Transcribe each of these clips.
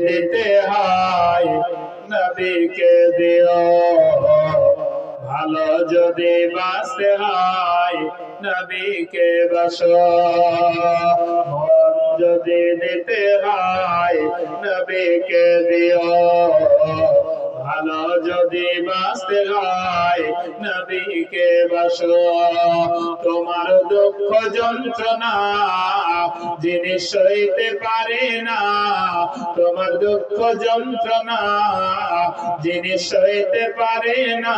দিতে হয় নবীকে দিও, ভালো যদি বাঁচতে হয় নবীকে বাসো, মন যদি দিতে হয় নবীকে দিও, ভালো যদি বাঁচতে হয় নবীকে বাসো। তোমার দুঃখ যন্ত্রণা যিনি সইতে পারে না, তোমার দুঃখ যন্ত্রণা যিনি সইতে পারে না,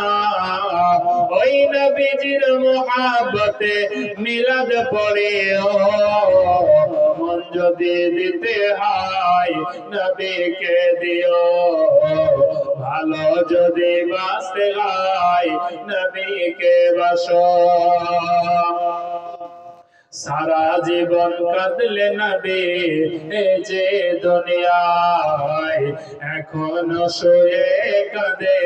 ওই নবীজির মুহাব্বতে মিলাদ পড়িও, মন যদি দিতে হয় নবীকে দিও, ভালো যদি বাঁচতে হয় নবীকে বাসো। সারা জীবন কাঁদলে নবী এই যে দুনিয়ায়, এখনো শুয়ে কাঁদে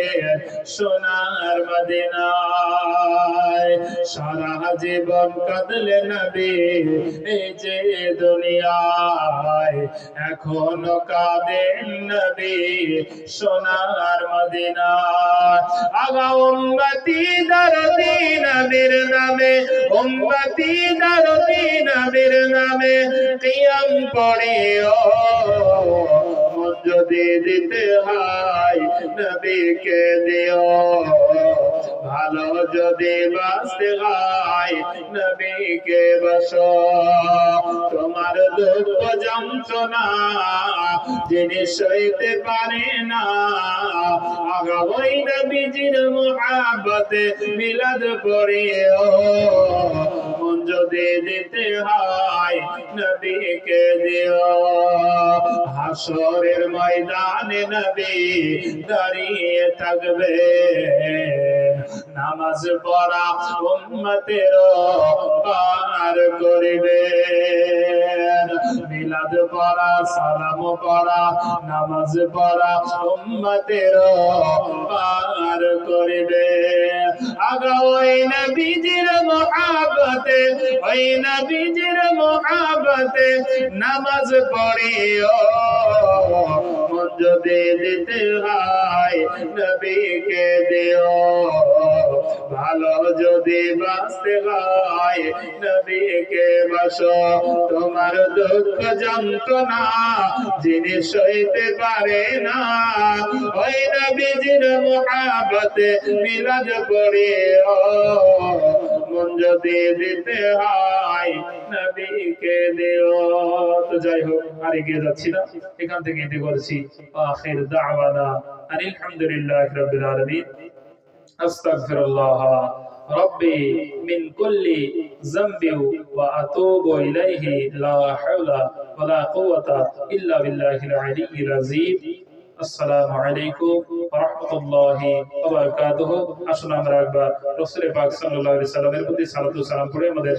সোনার মদিনায়। সারা জীবন কাঁদলে নবী এই যে দুনিয়ায়, এখনো কাঁদেন নবী সোনার মদিনায়। আগা উম্মতি দরদি নবীর নামে, উম্মতি দরদি নবীর নামে কিয়াম পড়িও, মন যদি দিতে হয় নবীকে দিও, ভালো যদি বাঁচতে হয় নবীকে বাসো। তোমার দুঃখ যন্ত্রণা যিনি সইতে পারে না, আগা ওই নবীজির মুহাব্বতে মিলাদ পড়িও, মন যদি দিতে হয় নবীকে দিও। হাসরের ময়দানে নবী দাঁড়িয়ে থাকবে, নামাজ পড়া উম্মতের পার করিবে, মিলাদ পড়া সালাম পড়া নামাজ পড়া উম্মতের পার করিবে। আগা ওই নবীজির মুহাব্বতে, ওই নবীজির মুহাব্বতে নামাজ পড়িও, মন যদি দিতে হয় নবীকে দিও, ভালো যদি বাঁচতে হয় নবীকে বাসো। তোমার দুঃখ যন্ত্রণা যিনি সইতে পারে না, ওই নবীজির মুহাব্বতে মিলাদ পড়িও, মন যদি দিতে হয় নবীকে দিও। তো যাই হোক, আর এগিয়ে যাচ্ছি না, এখান থেকে এতে করছি আখির দাওয়ানা আলহামদুলিল্লাহি রাব্বিল আলামিন। আস্তাগফিরুল্লাহ রব্বি মিন কুল্লি যামবি ওয়া আতুবু ইলাইহি, লা হাওলা ওয়া লা কুওয়াতা ইল্লা বিল্লাহিল আলিয়্যিল আযীম। আসসালামু আলাইকুম ওয়া রাহমাতুল্লাহি ওয়া বারাকাতুহু। আসুন আমরা একবার রাসূল পাক সাল্লাল্লাহু আলাইহি সাল্লামের প্রতি সালাতু সালাম পড়ে আমাদের